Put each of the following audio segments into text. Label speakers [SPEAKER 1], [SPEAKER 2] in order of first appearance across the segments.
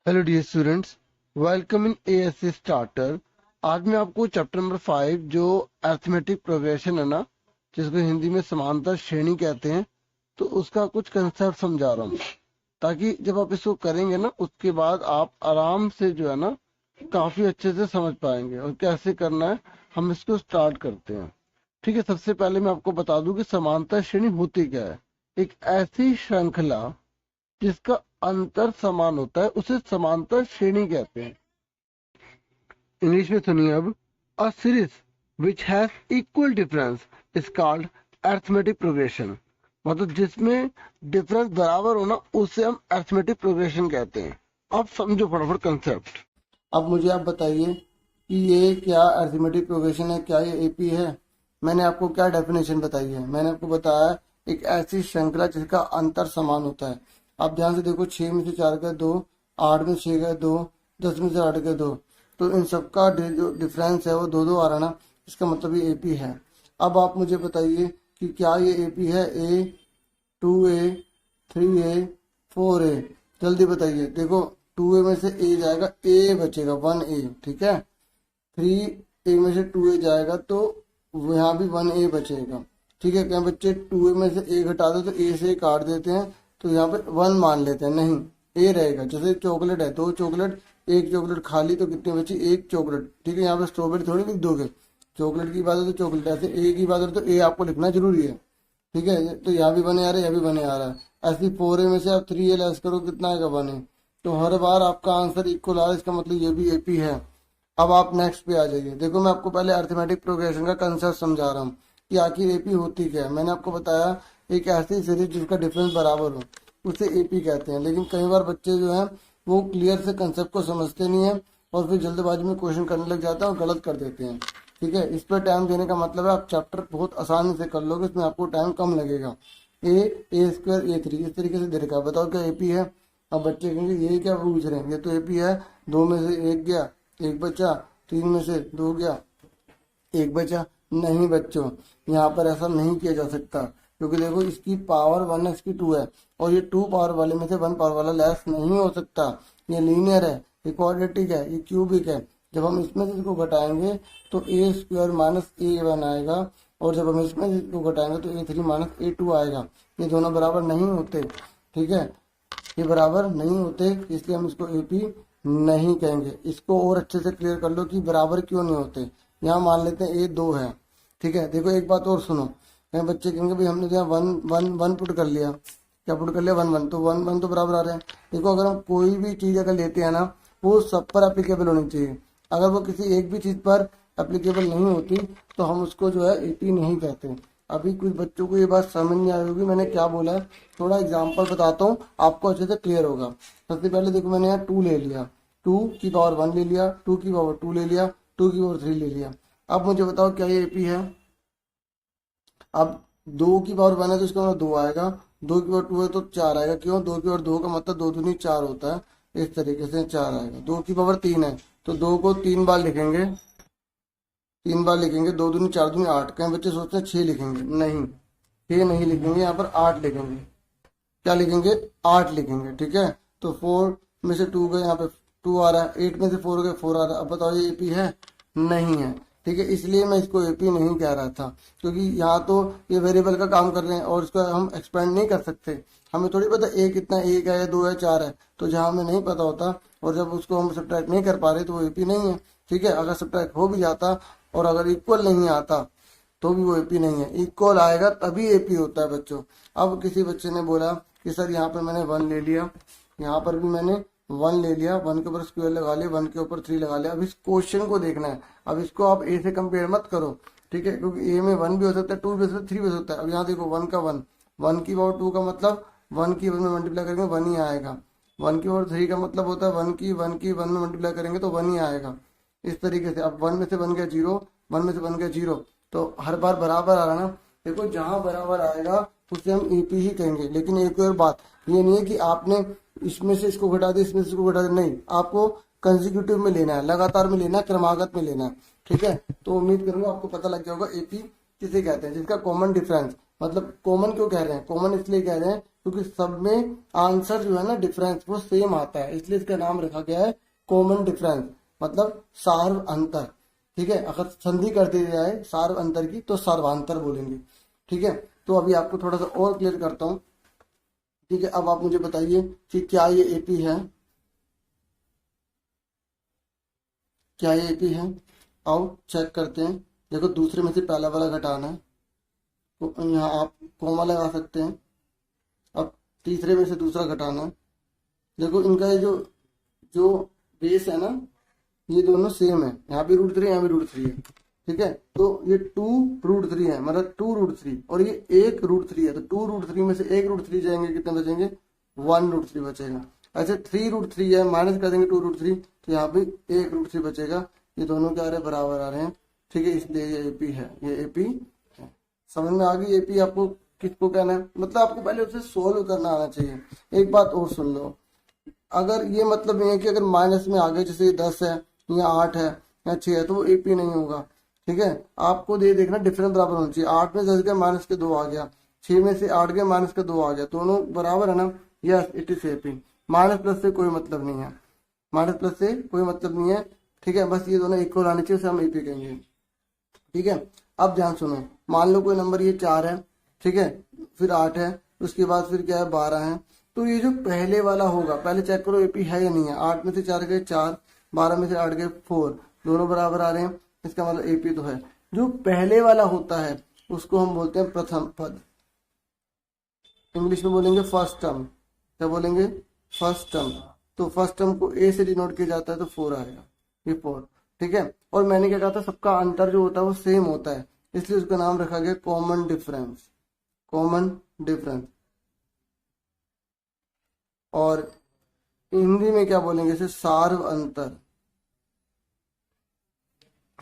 [SPEAKER 1] Hello dear students, welcome in ASC starter. आज मैं आपको चैप्टर नंबर 5 जो अरिथमेटिक प्रोग्रेशन है ना, जिसको हिंदी में समांतर श्रेणी कहते हैं, तो उसका कुछ कंसेप्ट समझा रहा हूँ, ताकि जब आप इसको करेंगे ना उसके बाद आप आराम से जो है ना काफी अच्छे से समझ पाएंगे। और कैसे करना है हम इसको स्टार्ट करते हैं। ठीक है, सबसे पहले मैं आपको बता दूं कि समांतर श्रेणी होती क्या है। एक ऐसी श्रृंखला जिसका अंतर समान होता है उसे समांतर श्रेणी कहते हैं। इंग्लिश में सुनिए अब। A series which has equal difference is called arithmetic progression. मतलब जिसमें डिफरेंस बराबर हो ना उसे हम अरिथमेटिक प्रोग्रेशन कहते हैं। अब समझो फटाफट कंसेप्ट। अब मुझे आप बताइए कि ये क्या अरिथमेटिक प्रोग्रेशन है, क्या ये एपी है। मैंने आपको क्या डेफिनेशन बताई है। मैंने आपको बताया एक ऐसी श्रृंखला जिसका अंतर समान होता है। आप ध्यान से देखो, 6 में से 4 गए 2, 8 में 6 गए 2, 10 में से 8 गए 2, तो इन सबका जो डिफरेंस है वो 2 2 आ रहा ना, इसका मतलब ये एपी है। अब आप मुझे बताइए कि क्या ये एपी है। ए, 2A, 3A, 4A। जल्दी बताइए। देखो, 2A में से ए जाएगा, ए बचेगा 1A, ठीक है। 3A में से 2A जाएगा तो यहाँ भी 1A बचेगा, ठीक है। क्या बच्चे 2A में से ए घटा दो तो ए से काट देते हैं, तो यहाँ पे 1 मान लेते हैं, नहीं ए रहेगा। जैसे चॉकलेट है, 2 चॉकलेट, एक चॉकलेट खाली तो कितनी बची, एक चॉकलेट, ठीक है। यहाँ पे स्ट्रॉबेरी थोड़ी लिख दोगे, चॉकलेट की बात है तो चॉकलेट, ऐसे ए की बात है तो ए आपको लिखना जरूरी है, ठीक है। तो यहाँ भी बने आ रहा है, यहाँ भी बने आ रहा है। ऐसे 4A में से आप 3A लेस करो, कितना आएगा 1A। तो हर बार आपका आंसर इक्वल आ रहा है, इसका मतलब ये भी एपी है। अब आप नेक्स्ट पे आ जाइए। देखो, मैं आपको पहले अरिथमेटिक प्रोग्रेशन का कंसेप्ट समझा रहा हूँ कि आखिर एपी होती क्या है। मैंने आपको बताया एक ऐसी सीरीज जिसका डिफरेंस बराबर हो उसे एपी कहते हैं। लेकिन कई बार बच्चे जो है वो क्लियर से कंसेप्ट को समझते नहीं है और फिर जल्दबाजी में क्वेश्चन करने लग जाते हैं और गलत कर देते हैं, ठीक है। इस पर टाइम देने का मतलब है आप चैप्टर बहुत आसानी से कर लोगे, इसमें आपको टाइम कम लगेगा। A² A3 इस तरीके से दे रखा है, बताओ क्या एपी है। अब बच्चे कहेंगे ये क्या पूछ रहे हैं, ये तो एपी है। 2 में से 1 गया, 1 बचा। 3 में से 2 गया, 1 बचा। नहीं बच्चों, यहाँ पर ऐसा नहीं किया जा सकता, क्योंकि देखो इसकी पावर 1 है, इसकी 2 है, और ये 2 पावर वाले में से 1 पावर वाला लेस नहीं हो सकता। ये लीनियर है, ये क्वाड्रेटिक है, ये क्यूबिक है। जब हम इसमें से इसको घटाएंगे तो A² माइनस A1 आएगा, और जब हम इसमें से इसको घटाएंगे तो A3 माइनस A2 आएगा। ये दोनों बराबर नहीं होते, ठीक है। ये बराबर नहीं होते, इसलिए हम इसको एपी नहीं कहेंगे। इसको और अच्छे से क्लियर कर लो कि बराबर क्यों नहीं होते। यहाँ मान लेते हैं A2 है, ठीक है। देखो एक बात और सुनो, कहीं बच्चे कहेंगे भाई हमने यहाँ 1 पुट कर लिया, क्या पुट कर लिया 1 1, तो 1 1 तो बराबर आ रहे हैं। देखो, अगर हम कोई भी चीज अगर लेते हैं ना, वो सब पर एप्लीकेबल होनी चाहिए। अगर वो किसी एक भी चीज पर एप्लीकेबल नहीं होती तो हम उसको जो है एपी नहीं कहते। अभी कुछ बच्चों को ये बात समझ नहीं आई होगी मैंने क्या बोला है। थोड़ा एग्जांपल बताता हूँ, आपको अच्छे से क्लियर होगा। सबसे पहले देखो, मैंने यहाँ 2 ले लिया, 2 की पावर 1 ले लिया, 2 की पावर 2 ले लिया, 2 की पावर 3 ले लिया। अब मुझे बताओ क्या ये एपी है। अब 2 की पावर 1 है तो इसका मतलब 2 आएगा, 2 की पावर 2 है तो 4 आएगा। क्यों, 2 की पावर 2 का मतलब 2 दूनी 4 होता है, इस तरीके से 4 आएगा। 2 की पावर 3 है तो 2 को 3 बार लिखेंगे, 3 बार लिखेंगे, 2 दूनी 4 दूनी 8। कहीं बच्चे सोचते हैं 6 लिखेंगे, नहीं 6 नहीं लिखेंगे, यहाँ पर 8 लिखेंगे। क्या लिखेंगे, 8 लिखेंगे, ठीक है। तो 4 में से 2 गए, यहाँ पे 2 आ रहा है, 8 में से 4 गए 4 आ रहा है। अब बताओ ये एपी है, नहीं है, ठीक है। इसलिए मैं इसको एपी नहीं कह रहा था, क्योंकि यहाँ तो ये वेरिएबल का काम कर रहे हैं और इसको हम एक्सपेंड नहीं कर सकते। हमें थोड़ी पता ए कितना, 1 है या 2 है 4 है। तो जहाँ हमें नहीं पता होता और जब उसको हम सब्ट्रैक्ट नहीं कर पा रहे तो वो एपी नहीं है, ठीक है। अगर सब्ट्रैक्ट हो भी जाता और अगर इक्वल नहीं आता तो भी वो एपी नहीं है। इक्वल आएगा तभी एपी होता है बच्चों। अब किसी बच्चे ने बोला कि सर यहाँ पर मैंने 1 ले लिया, यहाँ पर भी मैंने 1 ले लिया, 1 के ऊपर स्क्वायर लगा लिया, 1 के ऊपर 3 लगा लिया। अब इस क्वेश्चन को देखना है। अब इसको आप ए से कंपेयर मत करो, ठीक है, क्योंकि ए में 1 भी हो सकता है, 2 भी हो सकता है, 3 भी हो सकता है। अब यहाँ देखो 1 का 1, 1 की पावर 2 का मतलब 1 की 1 में मल्टीप्लाई करेंगे 1 ही आएगा। 1 की पावर 3 का मतलब होता है 1 की 1 में मल्टीप्लाई करेंगे तो 1 ही आएगा, इस तरीके से। अब 1 में से बन गया 0, 1 में से बन गया 0, तो हर बार बराबर आ रहा ना। देखो, जहां बराबर आएगा उसे हम ईपी ही कहेंगे। लेकिन एक और बात, ये नहीं है कि आपने इसमें से इसको घटा दिया, इसमें से इसको घटा दिया, नहीं, आपको कंसेक्यूटिव में लेना है, लगातार में लेना है, क्रमागत में लेना है, ठीक है। तो उम्मीद करूंगा आपको पता लग गया होगा एपी किसे कहते हैं, जिसका कॉमन डिफरेंस। मतलब कॉमन क्यों कह रहे हैं, कॉमन इसलिए कह रहे हैं क्योंकि सब में आंसर जो है ना डिफरेंस वो सेम आता है, इसलिए इसका नाम रखा गया है कॉमन डिफरेंस, मतलब सार्व अंतर। ठीक है, अगर संधि कर दी जाए सार्व अंतर की तो सर्वांतर बोलेंगे। ठीक है, तो अभी आपको थोड़ा सा और क्लियर करता हूँ। ठीक है, अब आप मुझे बताइए कि क्या ये एपी है, क्या ये एपी है? आओ चेक करते हैं। देखो दूसरे में से पहला वाला घटाना है, तो यहाँ आप कॉमा लगा सकते हैं। अब तीसरे में से दूसरा घटाना है। देखो इनका ये जो जो बेस है ना, ये दोनों सेम है, यहाँ भी √3 यहाँ भी √3 है। ठीक है, तो ये 2√3 है, मतलब 2√3, और ये 1√3 है, तो 2√3 में से 1√3 जाएंगे, कितने बचेंगे? 1√3 बचेगा। ऐसे 3√3 है, माइनस कर देंगे 2√3, तो यहाँ भी 1√3 बचेगा। ये दोनों क्या आ रहे हैं? बराबर आ रहे हैं। ठीक है, इसलिए ये एपी है, ये एपी है। समझ में आ गई? एपी आपको किसको कहना है, मतलब आपको पहले उसे सोल्व करना आना चाहिए। एक बात और सुन लो, अगर ये मतलब नहीं है कि अगर माइनस में आ गए, जैसे 10 है या 8 है या 6 है, तो वो एपी नहीं होगा। ठीक है, आपको दे देखना डिफरेंस बराबर होना चाहिए। 8 में 10 गया माइनस के 2 आ गया, 6 में से 8 गया माइनस के 2 आ गया, दोनों बराबर है ना? Yes, it is AP. Minus plus से कोई मतलब नहीं है, माइनस प्लस से कोई मतलब नहीं है। ठीक है, बस ये दोनों इक्वल आने चाहिए, उसे हम एपी कहेंगे। ठीक है, अब ध्यान सुनो, मान लो कोई नंबर ये 4 है, ठीक है, फिर 8 है, उसके बाद फिर क्या है? 12 है। तो ये जो पहले वाला होगा, पहले चेक करो एपी है या नहीं है। 8 में से 4 गए 4, 12 में से 8 गए 4, दोनों बराबर आ रहे हैं, इसका मतलब एपी तो है। जो पहले वाला होता है उसको हम बोलते हैं प्रथम पद, इंग्लिश में बोलेंगे फर्स्ट टर्म। क्या बोलेंगे? First term. तो फर्स्ट टर्म को ए से डिनोट किया जाता है, तो 4 आएगा, ये 4। ठीक है, और मैंने क्या कहा था, सबका अंतर जो होता है वो सेम होता है, इसलिए उसका नाम रखा गया कॉमन डिफरेंस, कॉमन डिफरेंस। और हिंदी में क्या बोलेंगे इसे? सार्व अंतर।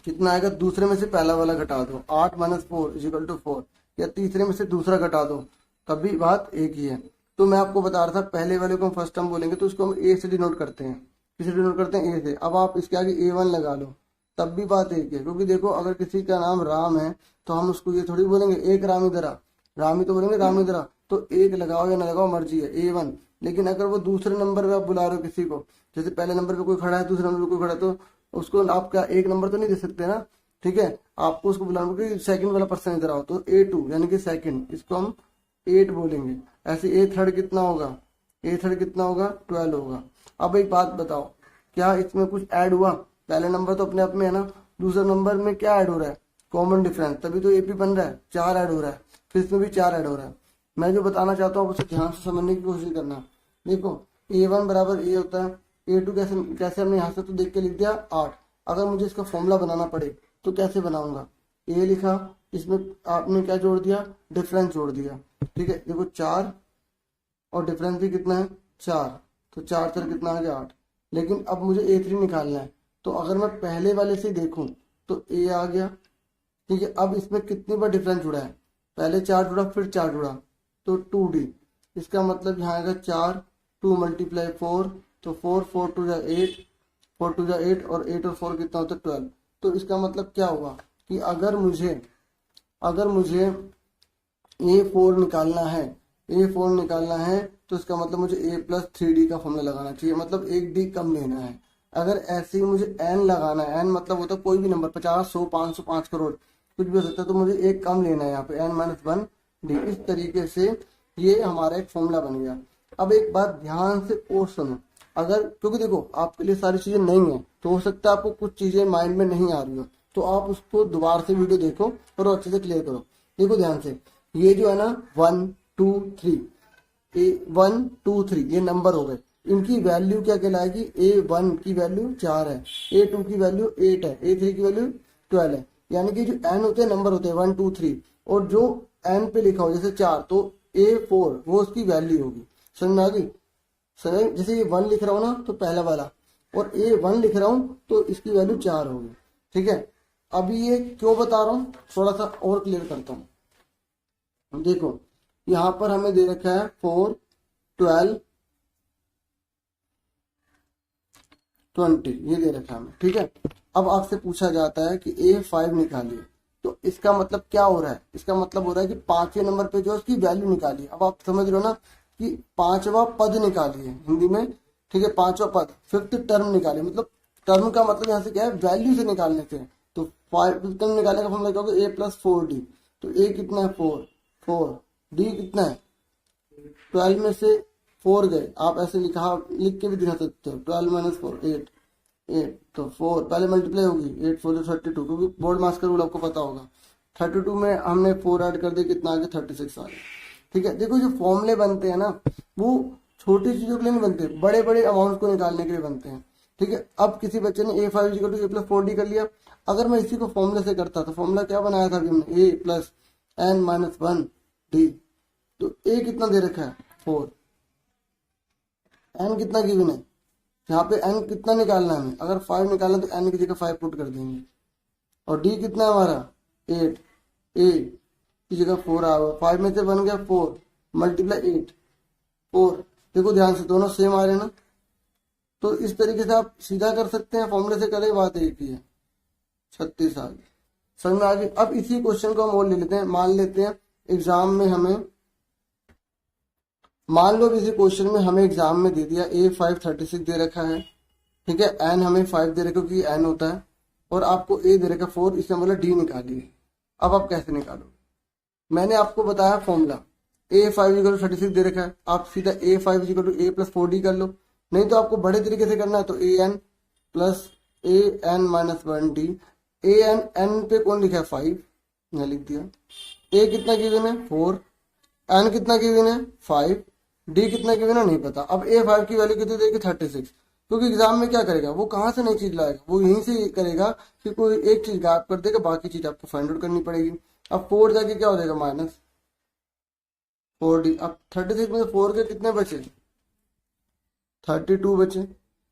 [SPEAKER 1] कितना आएगा? दूसरे में से पहला वाला घटा दो, 8 - 4 = 4, या तीसरे में से दूसरा घटा दो, तब भी बात एक ही है। तो मैं आपको बता रहा था, पहले वाले को हम फर्स्ट टर्म बोलेंगे, तो उसको हम ए से डिनोट करते हैं। किसे डिनोट करते हैं? ए से। अब आप इसके आगे A1 लगा लो, तब भी बात एक है, क्योंकि देखो अगर किसी का नाम राम है तो हम उसको ये थोड़ी बोलेंगे एक राम इधर आ, राम ही तो बोलेंगे, राम इधर आ। तो एक लगाओ या ना लगाओ मर्जी है, A1। लेकिन अगर वो दूसरे नंबर पे आप बुला रहे हो किसी को, जैसे पहले नंबर पे कोई खड़ा है, दूसरे नंबर पे कोई खड़ा है, तो उसको आप क्या एक नंबर तो नहीं दे सकते ना। ठीक है, आपको उसको बुलाना कि सेकंड वाला पर्सन इधर आओ, तो A2 यानी कि सेकंड, इसको हम 8 बोलेंगे। ऐसे A3 कितना होगा? A3 कितना होगा? 12 होगा। अब एक बात बताओ, क्या इसमें कुछ ऐड हुआ? पहले नंबर तो अपने आप में है ना, दूसरे नंबर में क्या ऐड हो रहा है? कॉमन डिफरेंस, तभी तो एपी बन रहा है। 4 ऐड हो रहा है, फिर इसमें भी 4 ऐड हो रहा है। मैं जो बताना चाहता हूँ उसे ध्यान से समझने की कोशिश करना। देखो A1 बराबर ए होता है, A2 कैसे कैसे हमने यहाँ से तो देख के लिख दिया 8। अगर मुझे इसका फॉर्मूला बनाना पड़े तो कैसे बनाऊंगा? ए लिखा, इसमें आपने क्या जोड़ दिया? डिफरेंस जोड़ दिया। ठीक है, देखो 4 और डिफरेंस भी कितना है? 4, तो 4 4 कितना आ गया? 8। लेकिन अब मुझे A3 निकालना है, तो अगर मैं पहले वाले से देखूं तो A आ गया। ठीक है, अब इसमें कितनी बार डिफरेंस जुड़ा है? पहले 4 जुड़ा, फिर 4 जुड़ा, तो 2D। इसका मतलब यहाँ आएगा 4, 2 × 4, तो 4 4 2 8, 4 2 8, और 8 और 4 कितना होता है? 12। तो इसका मतलब क्या हुआ कि अगर मुझे A4 निकालना है, A4 निकालना है, तो इसका मतलब मुझे A+3D का फॉर्मूला लगाना चाहिए, मतलब 1D कम लेना है। अगर ऐसे ही मुझे n लगाना है, n मतलब होता है कोई भी नंबर, 50 100 500 5 करोड़ कुछ भी हो सकता है, तो मुझे एक कम लेना है यहाँ पे, n - 1D। इस तरीके से ये हमारा एक फॉर्मूला बन गया। अब एक बात ध्यान से और सुनो, अगर क्योंकि देखो आपके लिए सारी चीजें नहीं है, तो हो सकता है आपको कुछ चीजें माइंड में नहीं आ रही हो, तो आप उसको दोबारा से वीडियो देखो और अच्छे से क्लियर करो। देखो ध्यान से, ये जो है ना 1 2 3, A1 2 3 ये नंबर हो गए, इनकी वैल्यू क्या कहलाएगी? A1 की वैल्यू 4 है, A2 की वैल्यू 8 है, A3 की वैल्यू 12 है। यानी कि जो n होते हैं नंबर होते हैं 1 2 3, और जो n पे लिखा हो जैसे 4, तो A4 वो उसकी वैल्यू होगी। समझ में आ गई? समझ, जैसे ये 1 लिख रहा हूँ ना तो पहला वाला, और A1 लिख रहा हूँ तो इसकी वैल्यू 4 होगी। ठीक है, अभी ये क्यों बता रहा हूँ, थोड़ा सा और क्लियर करता हूँ। देखो यहाँ पर हमें दे रखा है 4 12 20, ये दे रखा है हमें। ठीक है, अब आपसे पूछा जाता है कि A5 निकालिए, तो इसका मतलब क्या हो रहा है? इसका मतलब हो रहा है कि 5वें नंबर पे जो है उसकी वैल्यू निकालिए। अब आप समझ रहे हो ना, कि पांचवा पद निकालिए हिंदी में, ठीक है, पांचवा पद, फिफ्थ टर्म निकालिए। मतलब टर्म का मतलब यहाँ से क्या है, वैल्यू से निकालने से। तो फिफ्थ टर्म निकालने का फॉर्मूला क्या होगा, ए प्लस 4d। तो ए कितना है 4, डी कितना है 12 में से 4 गए, आप ऐसे लिख के भी दिखा सकते हो, 12 माइनस 4 8, तो 4 पहले मल्टीप्लाई होगी, 8 4 32, क्योंकि बोर्ड मास का रूल आपको पता होगा। 32 में हमने 4 ऐड कर दिया, कितना आ गया 36 आ गया। ठीक है, देखो जो फॉर्मूले बनते हैं ना, वो छोटी चीजों के लिए नहीं बनते, बड़े बड़े अमाउंट को निकालने के लिए बनते हैं। ठीक है, अब किसी बच्चे ने a5 = a + 4d कर लिया। अगर मैं इसी को फॉर्मूले से करता तो फॉर्मूला क्या बनाया था अभी हमने, a + n - 1d। तो a कितना दे रखा है 4, n कितना गिवन है, यहाँ पे n कितना निकालना है हमें, अगर 5 निकालना तो n की जगह 5 पुट कर देंगे। और d कितना है हमारा 8, a की जगह 4 आ गया, 5 में से बन गया 4 × 8 4। देखो ध्यान से दोनों सेम आ रहे हैं ना, तो इस तरीके से आप सीधा कर सकते हैं, फॉर्मूले से करें बात एक ही है। 36 आ गया, समझ में आ गई। अब इसी क्वेश्चन को हम और ले लेते हैं, मान लेते हैं एग्जाम में हमें, मान लो इसी क्वेश्चन में हमें एग्जाम में दे दिया a5 36 दे रखा है, ठीक है, n हमें 5 दे रखा क्योंकि n होता है, और आपको a दे रखा 4, इससे मतलब d निकालिए। अब आप कैसे निकालोगे, मैंने आपको बताया फॉर्मूला, a5 = 36 दे रखा है, आप सीधा a5 = a + 4d कर लो, नहीं तो आपको बड़े तरीके से करना है तो an + an - 1d। an n पे कौन लिखा है 5, यहाँ लिख दिया। a कितना गिवन है 4, n कितना गिवन है 5, d कितना गिवन है नहीं पता। अब a5 की वैल्यू कितनी देगी 36, क्योंकि एग्जाम में क्या करेगा वो, कहाँ से नई चीज लाएगा, वो यहीं से करेगा कि कोई एक चीज गायब कर देगा, बाकी चीज आपको फाइंड आउट करनी पड़ेगी। अब 4 जाके क्या हो जाएगा -4d। अब 36 में 4 के कितने बचे 32 बचे,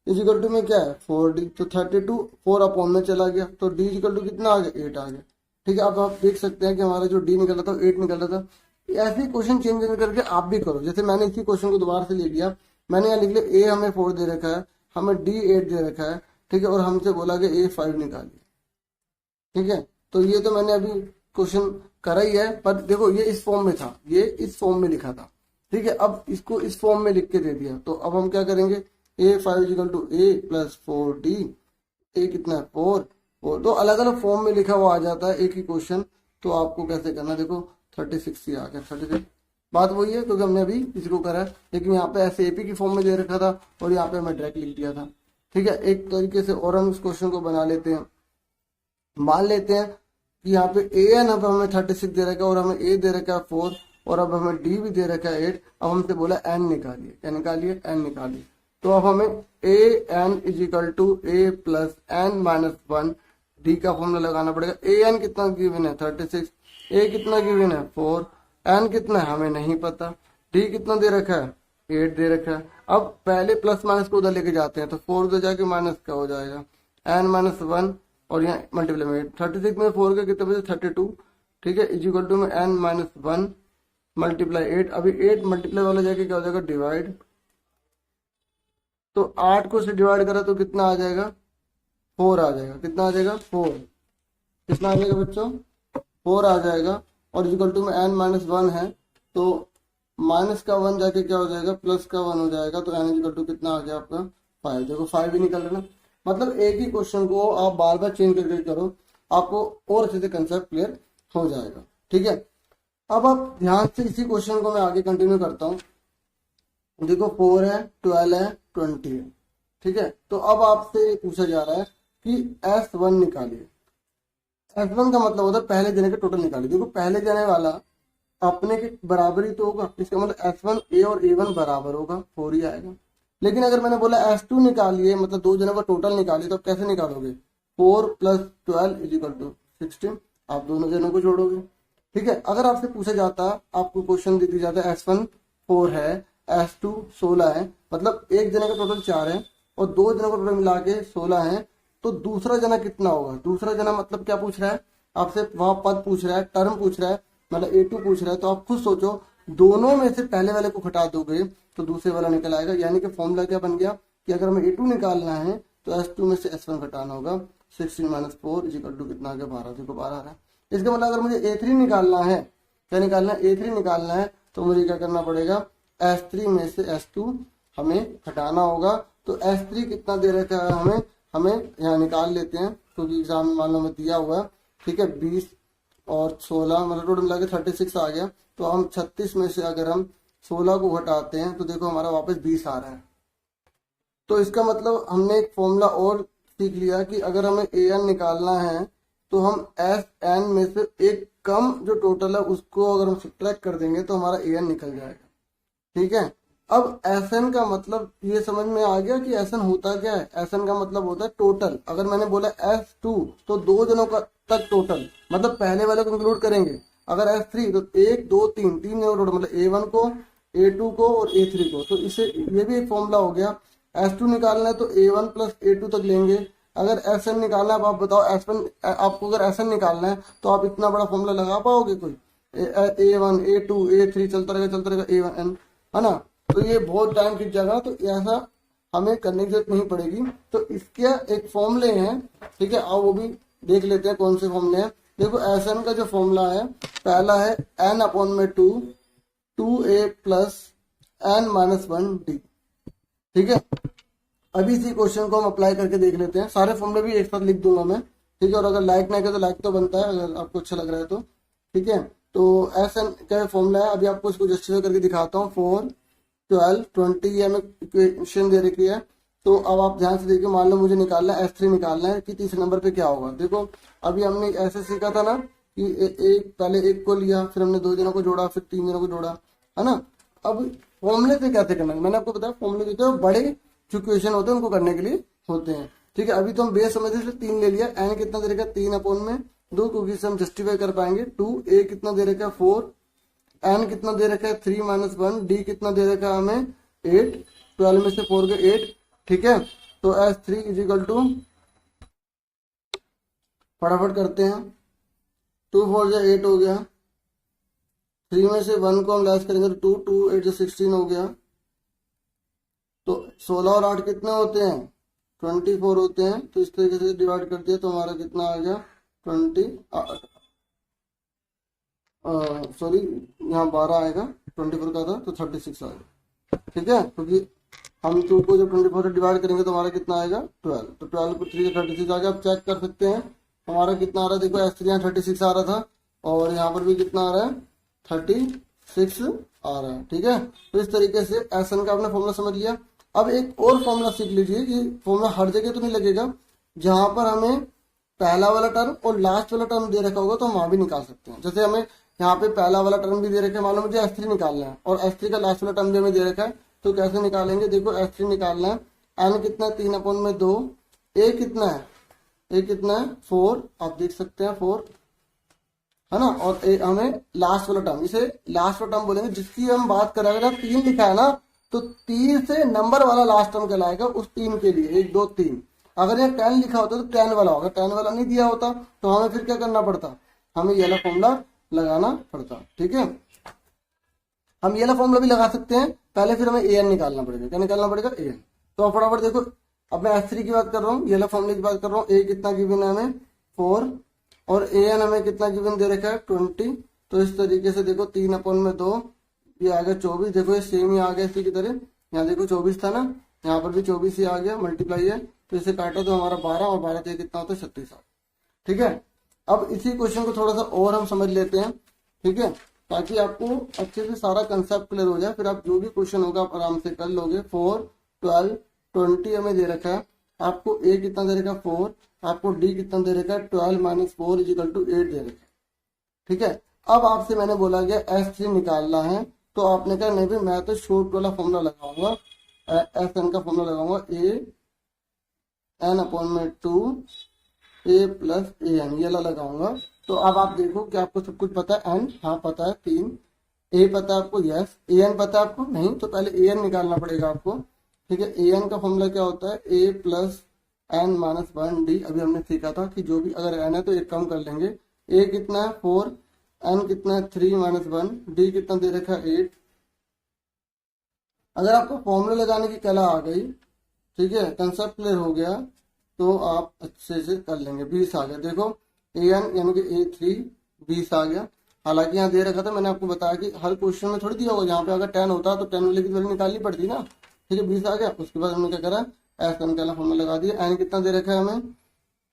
[SPEAKER 1] इजिकल टू में क्या है 4d, तो 32 4 अपॉन में चला गया, तो d इजिकल टू कितना आ गया 8 आ गया। ठीक है, अब आप देख सकते हैं कि हमारा जो d निकला था 8 निकला था। ऐसे क्वेश्चन चेंज करके आप भी करो, जैसे मैंने इसी क्वेश्चन को दोबारा से ले लिया, मैंने यहाँ लिख लिया a हमें 4 दे रखा है, हमें d 8 दे रखा है, ठीक है, और हमसे बोला कि a 5 निकालिए। ठीक है, तो ये तो मैंने अभी क्वेश्चन करा ही है, पर देखो ये इस फॉर्म में था, ये इस फॉर्म में लिखा था। ठीक है, अब इसको इस फॉर्म में लिख के दे दिया, तो अब हम क्या करेंगे, a5 = a + 4d, a कितना है 4, तो अलग अलग फॉर्म में लिखा हुआ आ जाता है एक ही क्वेश्चन। तो आपको कैसे करना, देखो 36 ही आ गया, 36 बात वही है क्योंकि हमने अभी इसी को करा है, लेकिन यहाँ पे ऐसे एपी की फॉर्म में दे रखा था और यहाँ पे हमें डायरेक्ट लिख दिया था। ठीक है, एक तरीके से और हम इस क्वेश्चन को बना लेते हैं। मान लेते हैं कि यहाँ पे an अब हमें 36 दे रखा है और हमें a दे रखा है 4, और अब हमें d भी दे रखा है 8। अब हमसे बोला n निकालिए, क्या निकालिए n निकालिए। तो अब हमें an = a + n - 1 d का फॉर्मूला लगाना पड़ेगा। an कितना गिवन है 36, a कितना गिवन है 4, n कितना है हमें नहीं पता, d कितना दे रखा है 8 दे रखा है। अब पहले प्लस माइनस को उधर लेके जाते हैं, तो 4 उधर जाके माइनस का हो जाएगा n - 1, और यहाँ मल्टीप्लाई में 36 में 4 के कितने बचे 32। ठीक है, इजिकल टू में n - 1 × 8, अभी 8 मल्टीप्लाई वाला जाके क्या हो जाएगा डिवाइड, तो 8 को से डिवाइड करा तो कितना आ जाएगा 4 आ जाएगा, कितना आ जाएगा 4, कितना आ जाएगा बच्चों 4 आ जाएगा, और इजिकल टू में n - 1 है, तो माइनस का 1 जाके क्या हो जाएगा प्लस का 1 हो जाएगा, तो n इजिकल टू कितना आ गया आपका 5। देखो 5 ही निकल रहा है। मतलब एक ही क्वेश्चन को आप बार बार चेंज करके करो, आपको और अच्छे से कंसेप्ट क्लियर हो जाएगा। ठीक है, अब आप ध्यान से इसी क्वेश्चन को मैं आगे कंटिन्यू करता हूँ। देखो 4 है, 12 है, 20 है। ठीक है, तो अब आपसे पूछा जा रहा है कि S1 निकालिए। S1 का मतलब होता है पहले जने का टोटल निकालिए। देखो पहले जने वाला अपने के बराबर ही तो होगा, इसका मतलब S1 A और A1 बराबर होगा, 4 ही आएगा। लेकिन अगर मैंने बोला S2 निकालिए, मतलब दो जनों का टोटल निकालिए, तो कैसे निकालोगे 4 + 12 = 16, आप दोनों जनों को जोड़ोगे। ठीक है, अगर आपसे पूछा जाता, आपको क्वेश्चन दे दिया जाता है S1 4 है, S2 16 है, मतलब एक जने का टोटल 4 है और दो जनों का टोटल मिला के 16 है, तो दूसरा जना कितना होगा। दूसरा जना मतलब क्या पूछ रहा है आपसे, वहां पद पूछ रहा है, टर्म पूछ रहा है, मतलब A2 पूछ रहा है। तो आप खुद सोचो, दोनों में से पहले वाले को घटा दोगे तो दूसरे वाला निकल आएगा। यानी कि फॉर्मूला क्या बन गया कि अगर हमें A2 निकालना है तो S2 में से S1 घटाना होगा। 16 - 4 = कितना आ गया 12, देखो 12 आ रहा है। इसका मतलब अगर मुझे A3 निकालना है, क्या निकालना है A3 निकालना है, तो मुझे क्या करना पड़ेगा S3 में से S2 हमें हटाना होगा। तो S3 कितना दे रखा है हमें, यहाँ निकाल लेते हैं क्योंकि एग्जाम में मान लो हमें दिया हुआ है। ठीक है, 20 और 16 मतलब टोटल मिला के 36 आ गया। तो हम 36 में से अगर हम 16 को घटाते हैं तो देखो हमारा वापस 20 आ रहा है। तो इसका मतलब हमने एक फॉर्मूला और सीख लिया कि अगर हमें an निकालना है तो हम Sn में से एक कम जो टोटल है उसको अगर हम सब्ट्रैक्ट कर देंगे तो हमारा an निकल जाएगा। ठीक है, अब Sn का मतलब ये समझ में आ गया कि Sn होता क्या है। Sn का मतलब होता है टोटल। अगर मैंने बोला S2 तो 2 जनों का तक टोटल, मतलब पहले वाले को इंक्लूड करेंगे। अगर S3 तो 1 2 3 जनों का टोटल, मतलब A1 को, A2 को और A3 को। तो इसे ये भी एक फॉर्मूला हो गया। S2 निकालना है तो A1 प्लस A2 तक लेंगे। अगर Sn निकालना है, अब आप बताओ आपको अगर Sn निकालना है तो आप इतना बड़ा फॉर्मूला लगा पाओगे कोई? A1 A2 A3 चलता रहेगा A1 है ना। तो ये बहुत टाइम खींच जाएगा, तो ऐसा हमें करने की जरूरत नहीं पड़ेगी। तो इसके एक फॉर्मूले हैं। ठीक है, अब वो भी देख लेते हैं कौन से फॉर्मूले हैं। देखो Sn का जो फॉर्मूला है, पहला है n/2 2a प्लस n-1d। ठीक है, अभी इसी क्वेश्चन को हम अप्लाई करके देख लेते हैं। सारे फॉर्मूले भी एक साथ लिख दूंगा मैं। ठीक है, और अगर लाइक नहीं करे तो लाइक तो बनता है अगर आपको अच्छा लग रहा है तो। ठीक है, तो Sn का फॉर्मूला है, अभी आपको इसको जस्टिफाई करके दिखाता हूँ। 4 12 20 ये हमें इक्वेशन दे रखी है। तो अब आप ध्यान से देखिए, मान लो मुझे निकालना है S3 निकालना है कि तीसरे नंबर पे क्या होगा। देखो अभी हमने ऐसे सीखा था ना कि पहले एक को लिया, फिर हमने 2 जनों को जोड़ा, फिर 3 जनों को जोड़ा, है ना। अब फॉर्मूले से कैसे करना है, मैंने आपको बताया फॉर्मूले जो होते हैं बड़े जो क्वेश्चन होते हैं उनको करने के लिए होते हैं। ठीक है, अभी तो हम बेस समझे से 3 ले लिया। n कितना दे रखा है 3/2, क्योंकि इसे हम जस्टिफाई कर पाएंगे। 2 a कितना दे रखा है 4, n कितना दे रखा है 3-1, d कितना दे रखा है हमें 8, 12 में से 4 के 8। ठीक है, तो S3 इजिकल टू, फटाफट करते हैं, 2 4 जा 8 हो गया। 3 में से 1 को हम लेस करेंगे तो 2 2 8 16 हो गया। तो 16 और 8 कितने होते हैं 24 होते हैं। तो इस तरीके से डिवाइड कर दिया तो हमारा कितना आ गया 20, सॉरी यहाँ 12 आएगा, 24 का था तो 36 आएगा। ठीक है, क्योंकि हम 2 को जब 24 से डिवाइड करेंगे तो हमारा कितना आएगा 12। तो 12 को 3 से 36 आ गया। आप चेक कर सकते हैं हमारा कितना आ रहा है। देखो S3 यहाँ 36 आ रहा था और यहाँ पर भी कितना आ रहा है 36 आ रहा है। ठीक है, तो इस तरीके से Sn का आपने फॉर्मूला समझ लिया। अब एक और फॉर्मूला सीख लीजिए कि फॉर्मूला हर जगह तो नहीं लगेगा। जहां पर हमें पहला वाला टर्म और लास्ट वाला टर्म दे रखा होगा तो हम वहां भी निकाल सकते हैं। जैसे हमें यहाँ पे पहला वाला टर्म भी दे रखा है, मान लो मुझे S3 निकालना है और S3 का लास्ट वाला टर्म भी हमें दे रखा है, तो कैसे निकालेंगे। देखो S3 निकालना है, n कितना है 3/2, a कितना है 4, आप देख सकते हैं 4, है ना। और हमें लास्ट वाला टर्म, इसे लास्ट वाला टर्म बोलेंगे जिसकी हम बात करें। अगर 3 लिखा है ना तो 3 से नंबर वाला लास्ट टर्म कहलाएगा उस 3 के लिए, 1 2 3। अगर ये 10 लिखा होता तो 10 वाला होगा, 10 वाला नहीं दिया होता तो हमें फिर क्या करना पड़ता, हमें ये वाला फॉर्मूला लगाना पड़ता। ठीक है, हम ये वाला फॉर्मूला भी लगा सकते हैं पहले, फिर हमें an निकालना पड़ेगा। क्या निकालना पड़ेगा an। तो आप फटाफट देखो, अब मैं S3 की बात कर रहा हूँ, ये वाला फॉर्मूले की बात कर रहा हूँ। a कितना गिवन है हमें 4 और an हमें कितना गिवन दे रखा है 20। तो इस तरीके से देखो 3/2 ये आ गया 24। देखो ये सेम ही आ गया इसी की तरह, यहाँ देखो 24 था ना, यहाँ पर भी 24 ही आ गया, मल्टीप्लाई है तो इसे काटा तो हमारा 12 और 12 से कितना होता है 36। ठीक है, अब इसी क्वेश्चन को थोड़ा सा और हम समझ लेते हैं। ठीक है, ताकि आपको अच्छे से सारा कंसेप्ट क्लियर हो जाए, फिर आप जो भी क्वेश्चन होगा आप आराम से कर लोगे। 4 12 20 हमें दे रखा है, आपको a कितना दे रखा है 4, आपको d कितना दे रखा है 12 - 4 = 8 दे रखा है। ठीक है, अब आपसे मैंने बोला गया S3 निकालना है, तो आपने कहा नहीं भाई मैं तो शॉर्ट वाला फॉर्मूला लगाऊंगा, Sn का फॉर्मूला लगाऊंगा, n/2 a प्लस an ये लगाऊंगा। तो अब आप देखो कि आपको सब कुछ पता है। n हाँ पता है 3, a पता है आपको, यस। an पता है आपको नहीं, तो पहले an निकालना पड़ेगा आपको। ठीक है, an का फॉर्मूला क्या होता है a प्लस n-1d। अभी हमने सीखा था कि जो भी अगर n है तो एक कम कर लेंगे। a कितना है 4, n कितना है 3-1, d कितना दे रखा है 8। अगर आपको फॉर्मूला लगाने की कला आ गई, ठीक है, कंसेप्ट क्लियर हो गया, तो आप अच्छे से कर लेंगे। 20 आ गया, देखो an यानी कि a3 20 आ गया। हालांकि यहाँ दे रखा था, मैंने आपको बताया कि हर क्वेश्चन में थोड़ी दिया होगा, यहाँ पे अगर 10 होता तो 10 वाले की वैल्यू निकालनी पड़ती ना। ठीक है, 20 आ गया। उसके बाद हमने क्या करा, एस एन का फॉर्मूला लगा दिया। एन कितना दे रखा है हमें,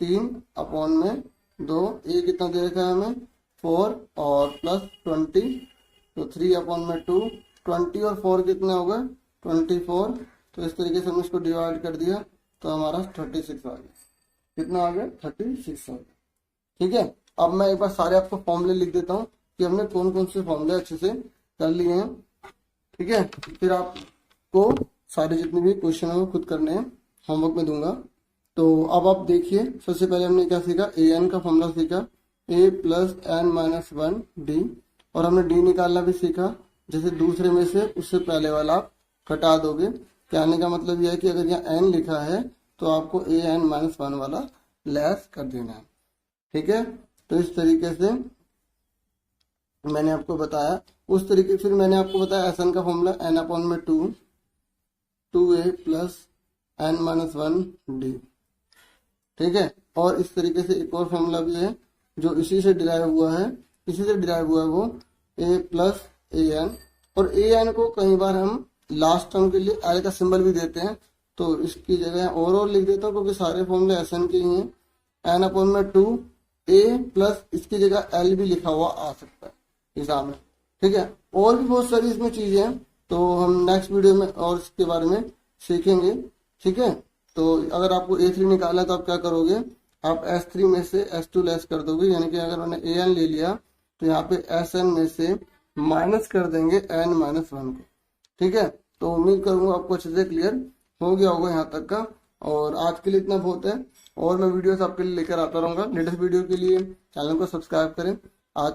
[SPEAKER 1] 3/2। ए कितना दे रखा है हमें, 4 और प्लस 20, तो 3/2। 20 और 4 कितना होगा, 24। तो इस तरीके से हमने इसको डिवाइड कर दिया, तो हमारा 36 आ गया। कितना आ गया, 36 आ गया। ठीक है, अब मैं एक बार सारे आपको फॉर्मूले लिख देता हूँ कि हमने कौन कौन से फॉर्मूले अच्छे से कर लिए हैं। ठीक है, फिर आपको सारे जितने भी क्वेश्चन है वो खुद करने हैं, होमवर्क में दूंगा। तो अब आप देखिए, सबसे पहले हमने क्या सीखा, ए एन का फॉर्मूला सीखा, a plus n minus 1 d. और हमने डी निकालना भी सीखा, जैसे दूसरे में से उससे पहले वाला आप घटा दोगे। कहने का मतलब यह है कि अगर यहाँ एन लिखा है तो आपको ए एन माइनस 1 वाला लेस कर देना है। ठीक है, तो इस तरीके से मैंने आपको बताया। उस तरीके फिर मैंने आपको बताया एस एन का formula n/2 2a plus n minus 1 d. ठीक है, और इस तरीके से एक और फॉर्मूला भी है जो इसी से डिराइव हुआ है, वो a प्लस ए एन। और ए एन को कई बार हम लास्ट टर्म के लिए एल का सिंबल भी देते हैं, तो इसकी जगह और लिख देता हूँ क्योंकि सारे फॉर्मूले एस एन के ही हैं। n/2 a प्लस इसकी जगह एल भी लिखा हुआ आ सकता है एग्जाम में। ठीक है, और भी बहुत सारी इसमें चीजें हैं, तो हम नेक्स्ट वीडियो में और इसके बारे में सीखेंगे। ठीक है, तो अगर आपको A3 निकालना है तो आप क्या करोगे, आप S3 में से S2 लेस कर दोगे, यानी कि अगर मैंने AN ले लिया तो यहाँ पे SN में से माइनस कर देंगे n माइनस 1 को। ठीक है, तो उम्मीद करूंगा आपको अच्छे से क्लियर हो गया होगा यहाँ तक का। और आज के लिए इतना बहुत है, और मैं वीडियोस आपके लिए लेकर आता रहूंगा। लेटेस्ट वीडियो के लिए चैनल को सब्सक्राइब करें। आज